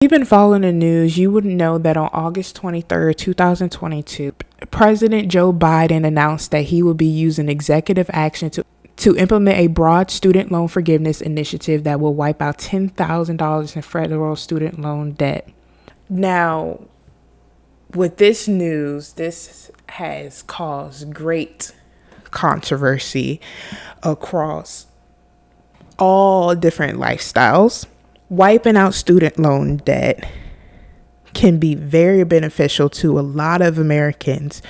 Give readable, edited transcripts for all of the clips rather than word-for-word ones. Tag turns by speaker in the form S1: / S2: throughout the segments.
S1: You've been following the news, you would know that on August 23rd, 2022, President Joe Biden announced that he would be using executive action to implement a broad student loan forgiveness initiative that will wipe out $10,000 in federal student loan debt. Now, with this news, this has caused great controversy across all different lifestyles. Wiping out student loan debt can be very beneficial to a lot of Americans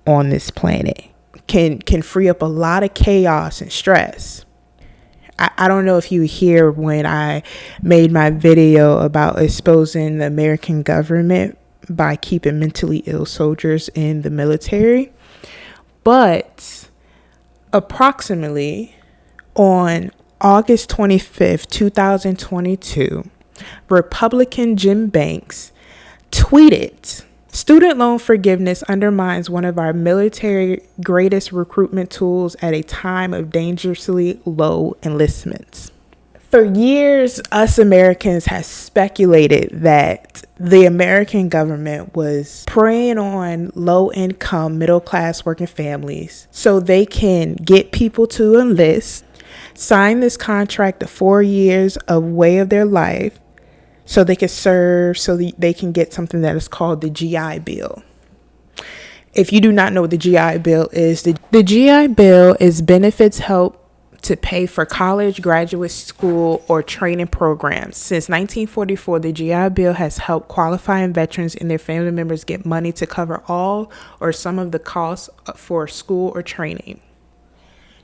S1: on this planet. Can free up a lot of chaos and stress. I don't know if you hear when I made my video about exposing the American government by keeping mentally ill soldiers in the military, but approximately on August 25th, 2022, Republican Jim Banks tweeted, "Student loan forgiveness undermines one of our military greatest recruitment tools at a time of dangerously low enlistments." For years, us Americans have speculated that the American government was preying on low-income, middle-class working families so they can get people to enlist, sign this contract of 4 years of way of their life so they can serve, so they can get something that is called the GI Bill. If you do not know what the GI Bill is, the GI Bill is benefits help to pay for college, graduate school, or training programs. Since 1944, the GI Bill has helped qualifying veterans and their family members get money to cover all or some of the costs for school or training.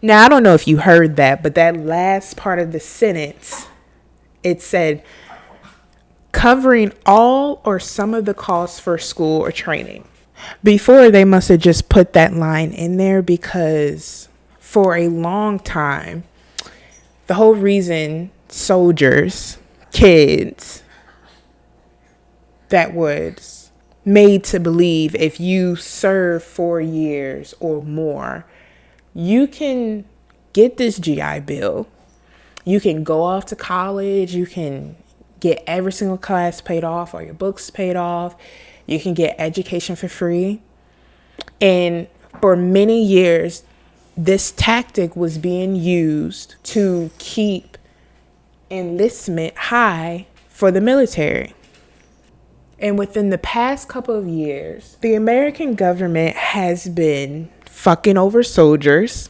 S1: Now, I don't know if you heard that, but that last part of the sentence, it said covering all or some of the costs for school or training. Before, they must have just put that line in there because for a long time, the whole reason soldiers, kids, that was made to believe if you serve 4 years or more, you can get this GI Bill. You can go off to college. You can get every single class paid off or your books paid off. You can get education for free. And for many years, this tactic was being used to keep enlistment high for the military. And within the past couple of years, the American government has been fucking over soldiers,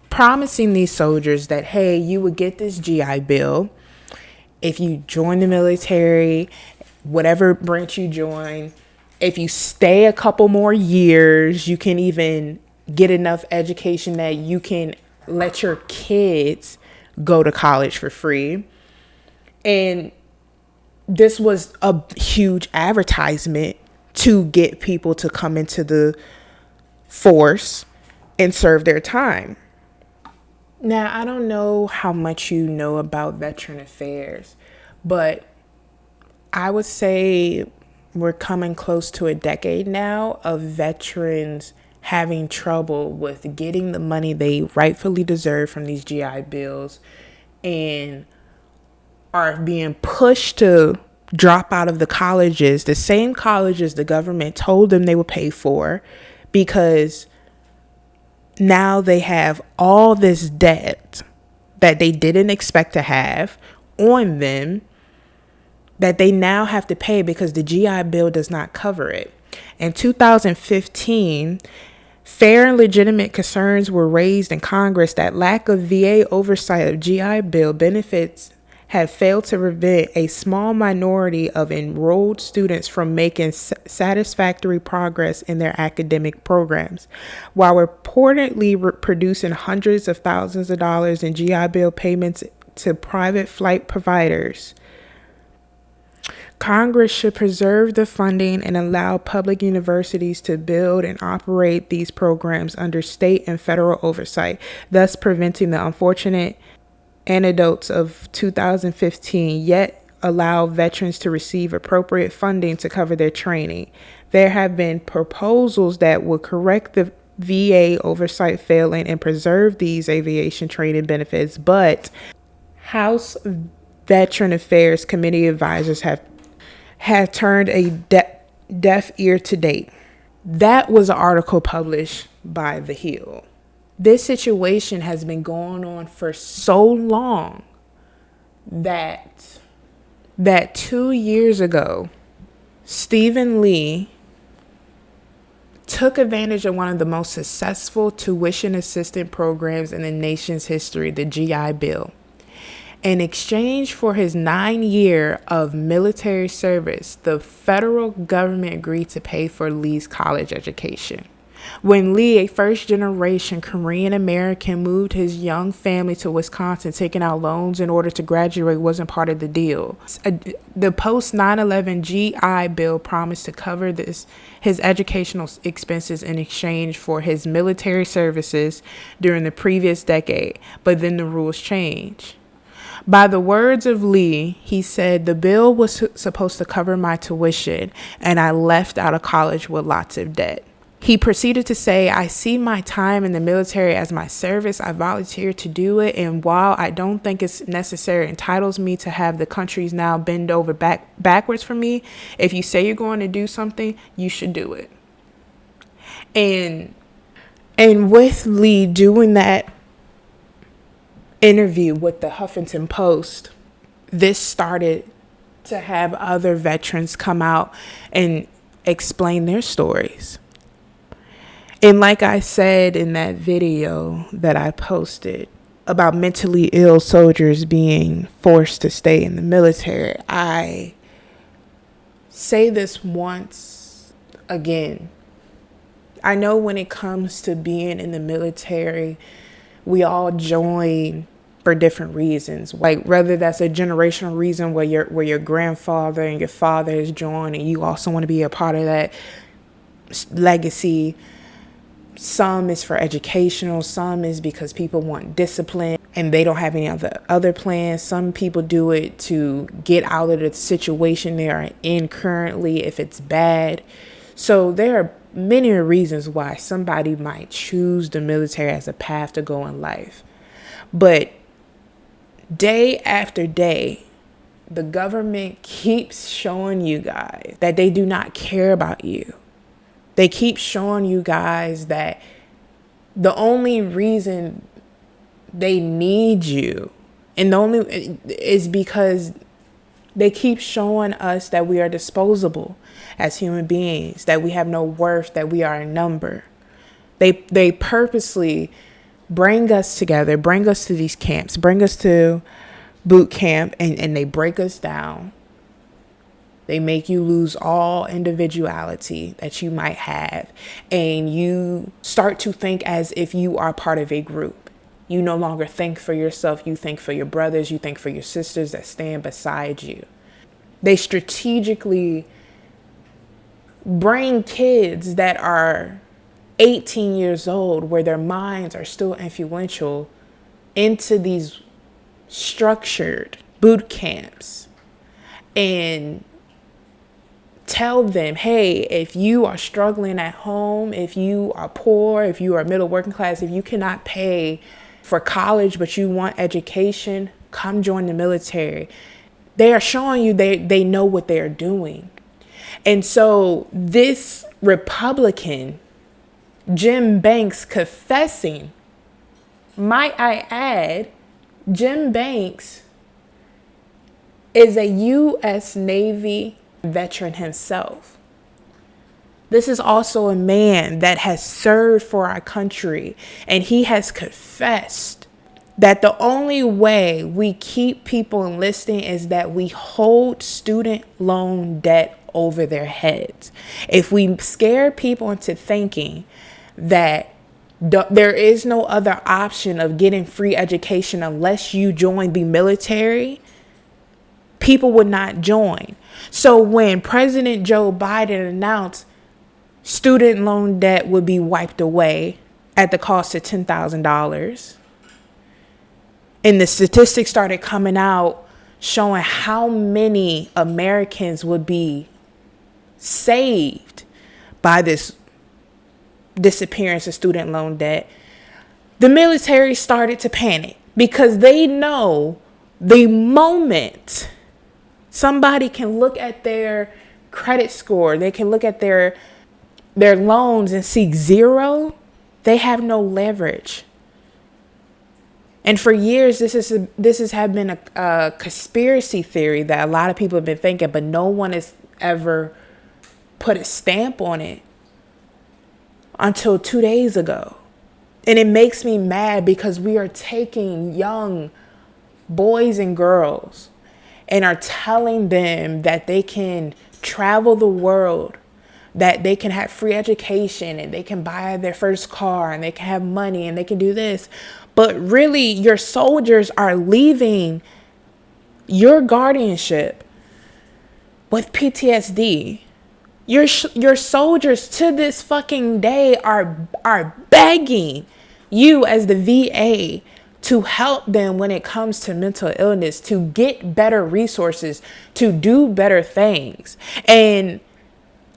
S1: promising these soldiers that, hey, you would get this GI Bill if you join the military, whatever branch you join. If you stay a couple more years, you can even get enough education that you can let your kids go to college for free. And this was a huge advertisement to get people to come into the force and serve their time. Now, I don't know how much you know about veteran affairs, but I would say we're coming close to a decade now of veterans having trouble with getting the money they rightfully deserve from these GI Bills and are being pushed to drop out of the colleges, the same colleges the government told them they would pay for, because now they have all this debt that they didn't expect to have on them that they now have to pay because the GI Bill does not cover it. In 2015, fair and legitimate concerns were raised in Congress that lack of VA oversight of GI Bill benefits have failed to prevent a small minority of enrolled students from making satisfactory progress in their academic programs, while reportedly producing hundreds of thousands of dollars in GI Bill payments to private flight providers. Congress should preserve the funding and allow public universities to build and operate these programs under state and federal oversight, thus preventing the unfortunate anecdotes of 2015, yet allow veterans to receive appropriate funding to cover their training. There have been proposals that would correct the VA oversight failing and preserve these aviation training benefits, but House Veteran Affairs Committee advisors have turned a deaf ear to date. That was an article published by The Hill. This situation has been going on for so long that 2 years ago, Stephen Lee took advantage of one of the most successful tuition assistance programs in the nation's history, the GI Bill. In exchange for his 9 year of military service, the federal government agreed to pay for Lee's college education. When Lee, a first-generation Korean American, moved his young family to Wisconsin, taking out loans in order to graduate wasn't part of the deal. The post-9/11 GI Bill promised to cover his educational expenses in exchange for his military services during the previous decade, but then the rules changed. By the words of Lee, he said, "The bill was supposed to cover my tuition, and I left out of college with lots of debt." He proceeded to say, "I see my time in the military as my service. I volunteered to do it. And while I don't think it's necessary, it entitles me to have the countries now bend over backwards for me. If you say you're going to do something, you should do it." And with Lee doing that interview with the Huffington Post, this started to have other veterans come out and explain their stories. And like I said in that video that I posted about mentally ill soldiers being forced to stay in the military, I say this once again. I know when it comes to being in the military, we all join for different reasons. Like whether that's a generational reason where your grandfather and your father has joined and you also want to be a part of that legacy. Some is for educational, some is because people want discipline and they don't have any other plans. Some people do it to get out of the situation they are in currently if it's bad. So there are many reasons why somebody might choose the military as a path to go in life. But day after day, the government keeps showing you guys that they do not care about you. They keep showing you guys that the only reason they need you and the only is because they keep showing us that we are disposable as human beings, that we have no worth, that we are a number. They purposely bring us together, bring us to these camps, bring us to boot camp, and they break us down. They make you lose all individuality that you might have. And you start to think as if you are part of a group. You no longer think for yourself. You think for your brothers. You think for your sisters that stand beside you. They strategically bring kids that are 18 years old, where their minds are still influential, into these structured boot camps and tell them, hey, if you are struggling at home, if you are poor, if you are middle working class, if you cannot pay for college but you want education, come join the military. They are showing you they know what they are doing. And so this Republican, Jim Banks, confessing, might I add, Jim Banks is a U.S. Navy veteran himself. This is also a man that has served for our country, and he has confessed that the only way we keep people enlisting is that we hold student loan debt over their heads. If we scare people into thinking that there is no other option of getting free education unless you join the military, people would not join. So when President Joe Biden announced student loan debt would be wiped away at the cost of $10,000, and the statistics started coming out showing how many Americans would be saved by this disappearance of student loan debt, the military started to panic because they know The moment somebody can look at their credit score, they can look at their loans and see zero, they have no leverage. And for years, this has have been a conspiracy theory that a lot of people have been thinking, but no one has ever put a stamp on it until 2 days ago. And it makes me mad because we are taking young boys and girls and are telling them that they can travel the world, that they can have free education and they can buy their first car and they can have money and they can do this. But really, your soldiers are leaving your guardianship with PTSD. Your soldiers to this fucking day are begging you as the VA to help them when it comes to mental illness, to get better resources, to do better things. And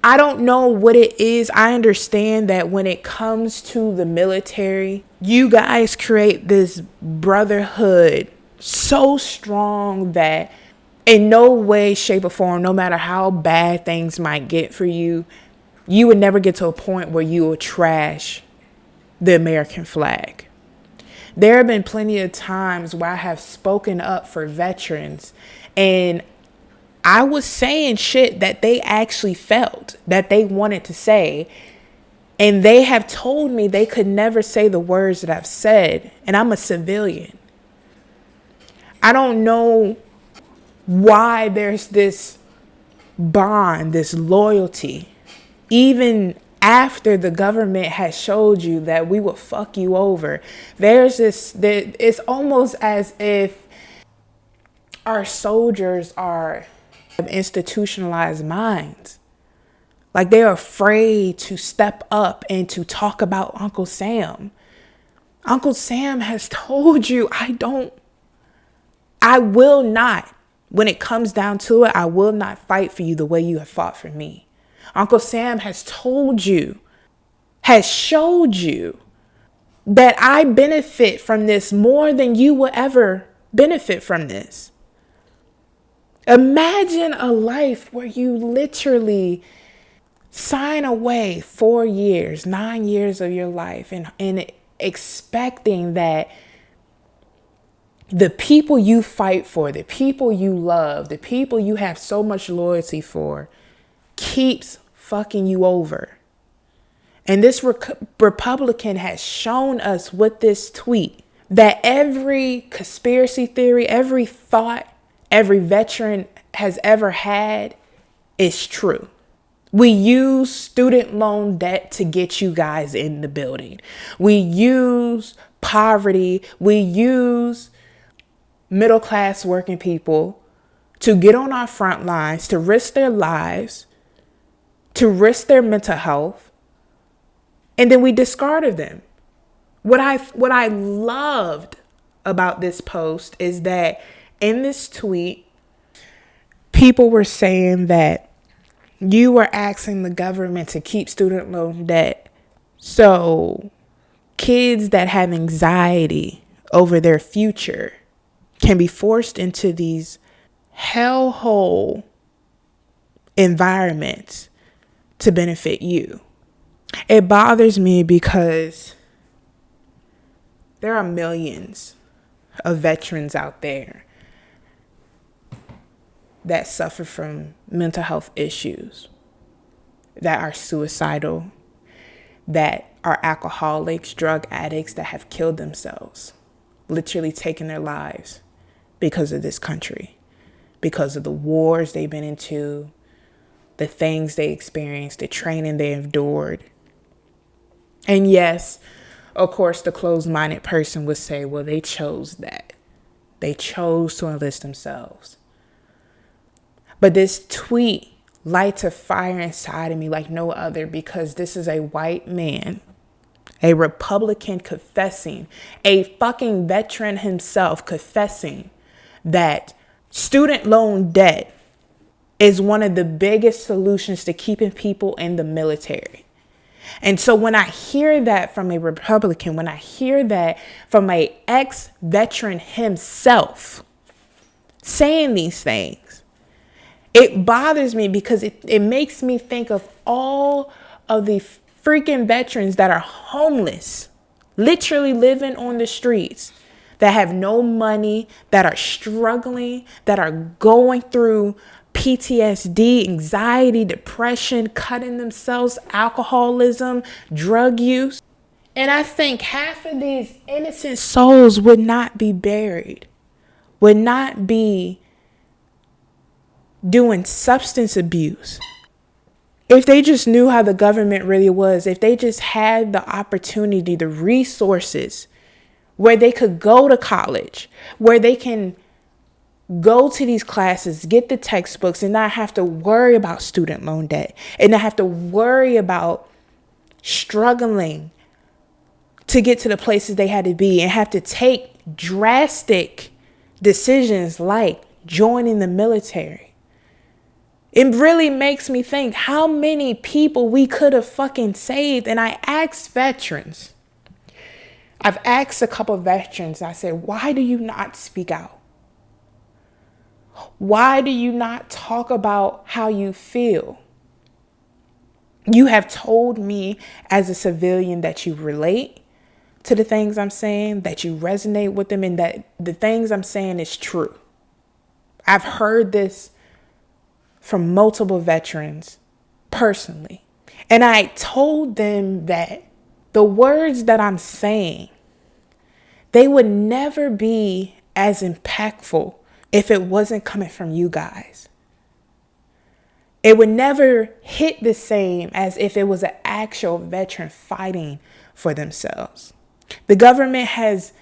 S1: I don't know what it is. I understand that when it comes to the military, you guys create this brotherhood so strong that in no way, shape, or form, no matter how bad things might get for you, you would never get to a point where you will trash the American flag. There have been plenty of times where I have spoken up for veterans and I was saying shit that they actually felt, that they wanted to say. And they have told me they could never say the words that I've said. And I'm a civilian. I don't know why there's this bond, this loyalty, even after the government has showed you that we will fuck you over. It's almost as if our soldiers are institutionalized minds. Like they're afraid to step up and to talk about Uncle Sam. Uncle Sam has told you, I will not, when it comes down to it, I will not fight for you the way you have fought for me. Uncle Sam has told you, has showed you that I benefit from this more than you will ever benefit from this. Imagine a life where you literally sign away 4 years, 9 years of your life and expecting that the people you fight for, the people you love, the people you have so much loyalty for keeps fucking you over. And this Republican has shown us with this tweet that every conspiracy theory, every thought, every veteran has ever had is true. We use student loan debt to get you guys in the building. We use poverty. We use middle class working people to get on our front lines, to risk their lives, to risk their mental health, and then we discarded them. What I loved about this post is that in this tweet, people were saying that you were asking the government to keep student loan debt so kids that have anxiety over their future can be forced into these hellhole environments to benefit you. It bothers me because there are millions of veterans out there that suffer from mental health issues, that are suicidal, that are alcoholics, drug addicts that have killed themselves, literally taken their lives because of this country, because of the wars they've been into, the things they experienced, the training they endured. And yes, of course, the closed-minded person would say, well, they chose that. They chose to enlist themselves. But this tweet lights a fire inside of me like no other, because this is a white man, a Republican, confessing, a fucking veteran himself confessing that student loan debt is one of the biggest solutions to keeping people in the military. And so when I hear that from a Republican, when I hear that from a ex-veteran himself, saying these things. It bothers me because it makes me think of all of the freaking veterans that are homeless, literally living on the streets, that have no money, that are struggling, that are going through PTSD, anxiety, depression, cutting themselves, alcoholism, drug use. And I think half of these innocent souls would not be buried, would not be doing substance abuse. If they just knew how the government really was, if they just had the opportunity, the resources, where they could go to college, where they can go to these classes, get the textbooks, and not have to worry about student loan debt, and not have to worry about struggling to get to the places they had to be, and have to take drastic decisions like joining the military. It really makes me think how many people we could have fucking saved. And I asked veterans, I've asked a couple of veterans, I said, why do you not speak out? Why do you not talk about how you feel? You have told me as a civilian that you relate to the things I'm saying, that you resonate with them, and that the things I'm saying is true. I've heard this from multiple veterans personally. And I told them that the words that I'm saying, they would never be as impactful if it wasn't coming from you guys. It would never hit the same as if it was an actual veteran fighting for themselves. The government has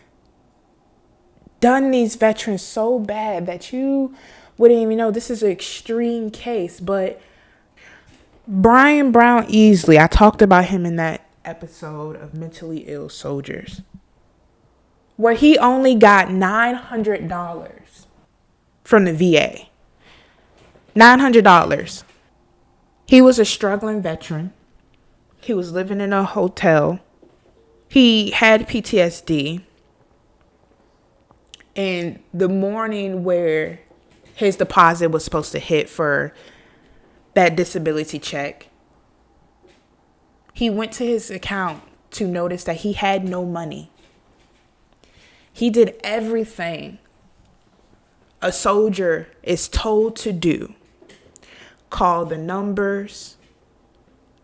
S1: done these veterans so bad that you wouldn't even know. This is an extreme case, but Brian Brown Easley, I talked about him in that episode of Mentally Ill Soldiers, where he only got $900 from the VA. $900. He was a struggling veteran. He was living in a hotel. He had PTSD. And the morning where his deposit was supposed to hit for that disability check, he went to his account to notice that he had no money. He did everything a soldier is told to do. Call the numbers,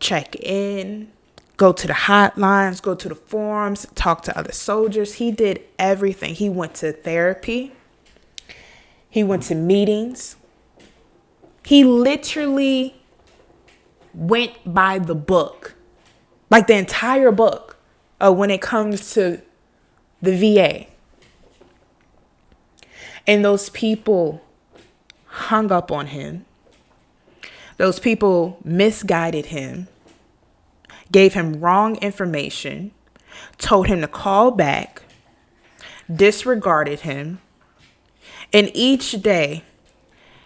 S1: check in, go to the hotlines, go to the forums, talk to other soldiers. He did everything. He went to therapy. He went to meetings. He literally went by the book, like the entire book, when it comes to the VA. And those people hung up on him. Those people misguided him, gave him wrong information, told him to call back, disregarded him. And each day,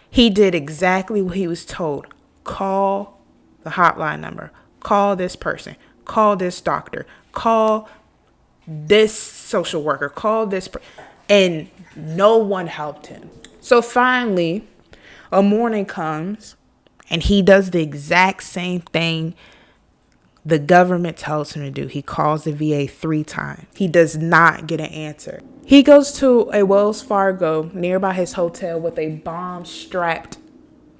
S1: he did exactly what he was told. Call the hotline number. Call this person. Call this doctor. Call this social worker. Call this and no one helped him. So finally, a morning comes and he does the exact same thing the government tells him to do. He calls the VA 3 times. He does not get an answer. He goes to a Wells Fargo nearby his hotel with a bomb strapped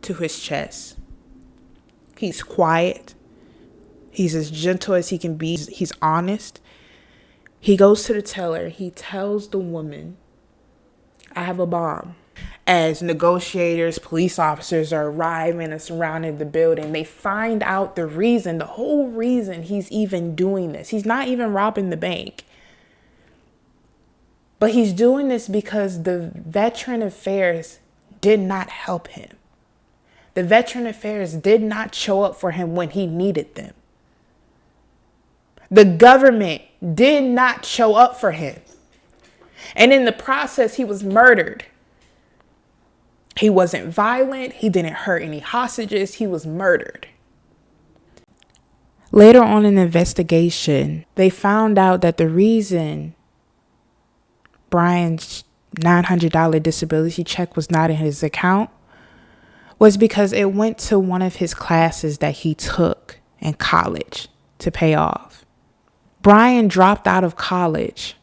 S1: to his chest. He's quiet. He's as gentle as he can be. He's honest. He goes to the teller. He tells the woman, I have a bomb. As negotiators, police officers are arriving and surrounding the building, they find out the whole reason he's even doing this. He's not even robbing the bank. But he's doing this because the Veteran Affairs did not help him. The Veteran Affairs did not show up for him when he needed them. The government did not show up for him. And in the process, he was murdered. He wasn't violent. He didn't hurt any hostages. He was murdered. Later on in the investigation, they found out that the reason Brian's $900 disability check was not in his account was because it went to one of his classes that he took in college to pay off. Brian dropped out of college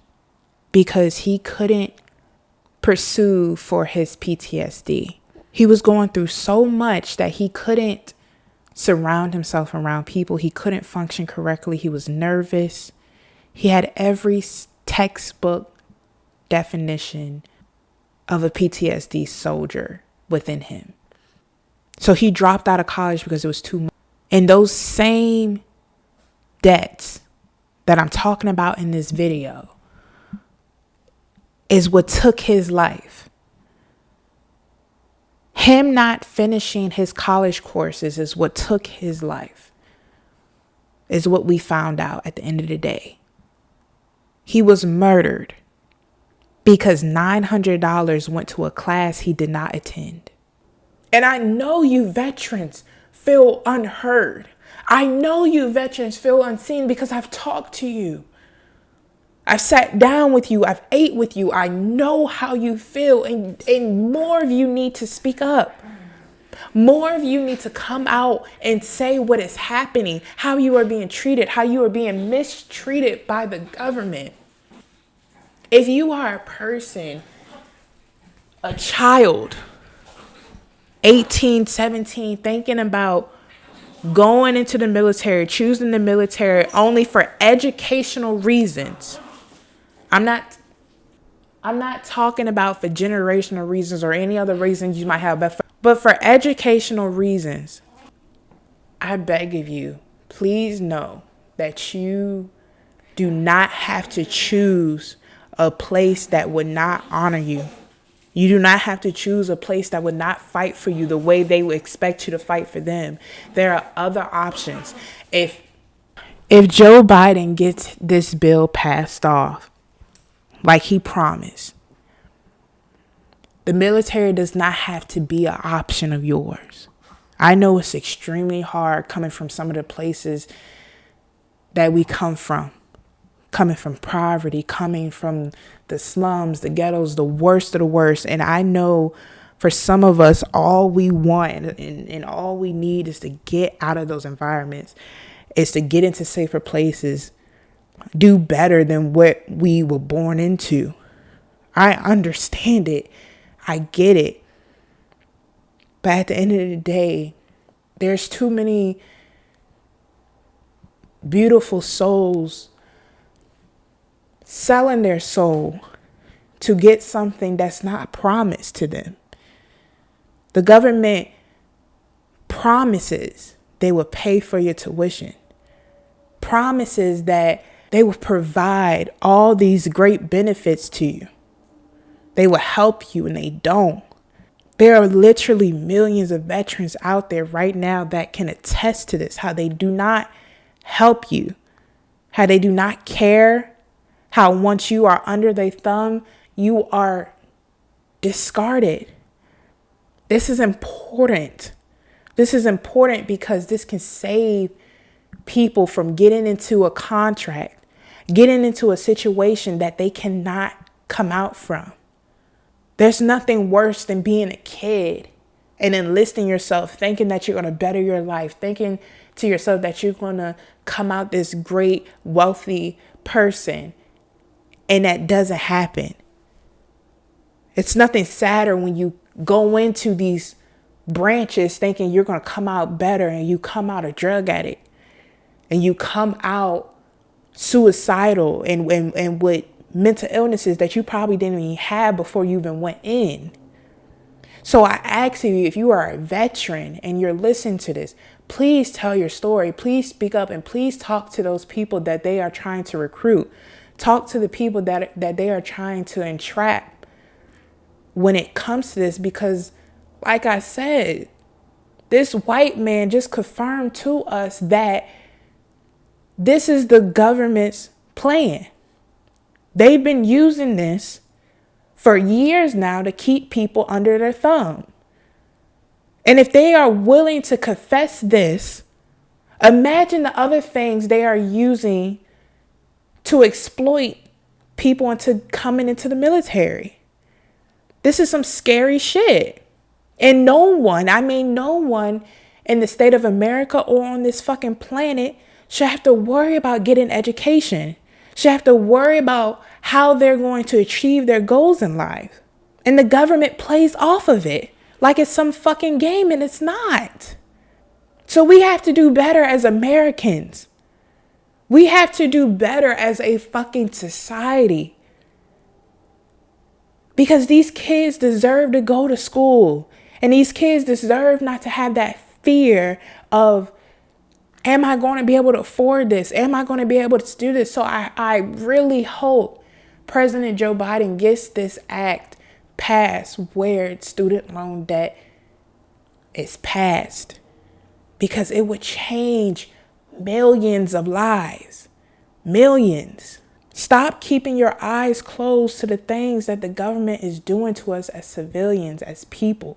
S1: because he couldn't pursue for his PTSD. He was going through so much that he couldn't surround himself around people. He couldn't function correctly. He was nervous. He had every textbook definition of a PTSD soldier within him. So he dropped out of college because it was too much. And those same debts that I'm talking about in this video is what took his life. Him not finishing his college courses is what took his life, is what we found out at the end of the day. He was murdered because $900 went to a class he did not attend. And I know you veterans feel unheard. I know you veterans feel unseen because I've talked to you. I've sat down with you. I've ate with you. I know how you feel. And more of you need to speak up. More of you need to come out and say what is happening, how you are being treated, how you are being mistreated by the government. If you are a person, a child, 18, 17, thinking about going into the military, choosing the military only for educational reasons. I'm not talking about for generational reasons or any other reasons you might have, but for educational reasons. I beg of you, please know that you do not have to choose a place that would not honor you. You do not have to choose a place that would not fight for you the way they would expect you to fight for them. There are other options. If Joe Biden gets this bill passed off, like he promised, the military does not have to be an option of yours. I know it's extremely hard coming from some of the places that we come from. Coming from poverty, coming from the slums, the ghettos, the worst of the worst. And I know for some of us, all we want and all we need is to get out of those environments, is to get into safer places, do better than what we were born into. I understand it. I get it. But at the end of the day, there's too many beautiful souls selling their soul to get something that's not promised to them. The government promises they will pay for your tuition, promises that they will provide all these great benefits to you. They will help you, and they don't. There are literally millions of veterans out there right now that can attest to this, how they do not help you, how they do not care, how once you are under their thumb, you are discarded. This is important. This is important because this can save people from getting into a contract, getting into a situation that they cannot come out from. There's nothing worse than being a kid and enlisting yourself, thinking that you're going to better your life, thinking to yourself that you're going to come out this great, wealthy person. And that doesn't happen. It's nothing sadder when you go into these branches thinking you're going to come out better, and you come out a drug addict, and you come out suicidal and with mental illnesses that you probably didn't even have before you even went in. So I ask you, if you are a veteran and you're listening to this, please tell your story. Please speak up, and please talk to those people that they are trying to recruit. Talk to the people that they are trying to entrap when it comes to this, because like I said, this white man just confirmed to us that this is the government's plan. They've been using this for years now to keep people under their thumb. And if they are willing to confess this, imagine the other things they are using to exploit people into coming into the military. This is some scary shit. And no one in the state of America or on this fucking planet should have to worry about getting education, should have to worry about how they're going to achieve their goals in life. And the government plays off of it like it's some fucking game, and it's not. So we have to do better as Americans. We have to do better as a fucking society. Because these kids deserve to go to school. And these kids deserve not to have that fear of, am I going to be able to afford this? Am I going to be able to do this? So I really hope President Joe Biden gets this act passed where student loan debt is passed. Because it would change millions of lives. Millions. Stop keeping your eyes closed to the things that the government is doing to us as civilians, as people.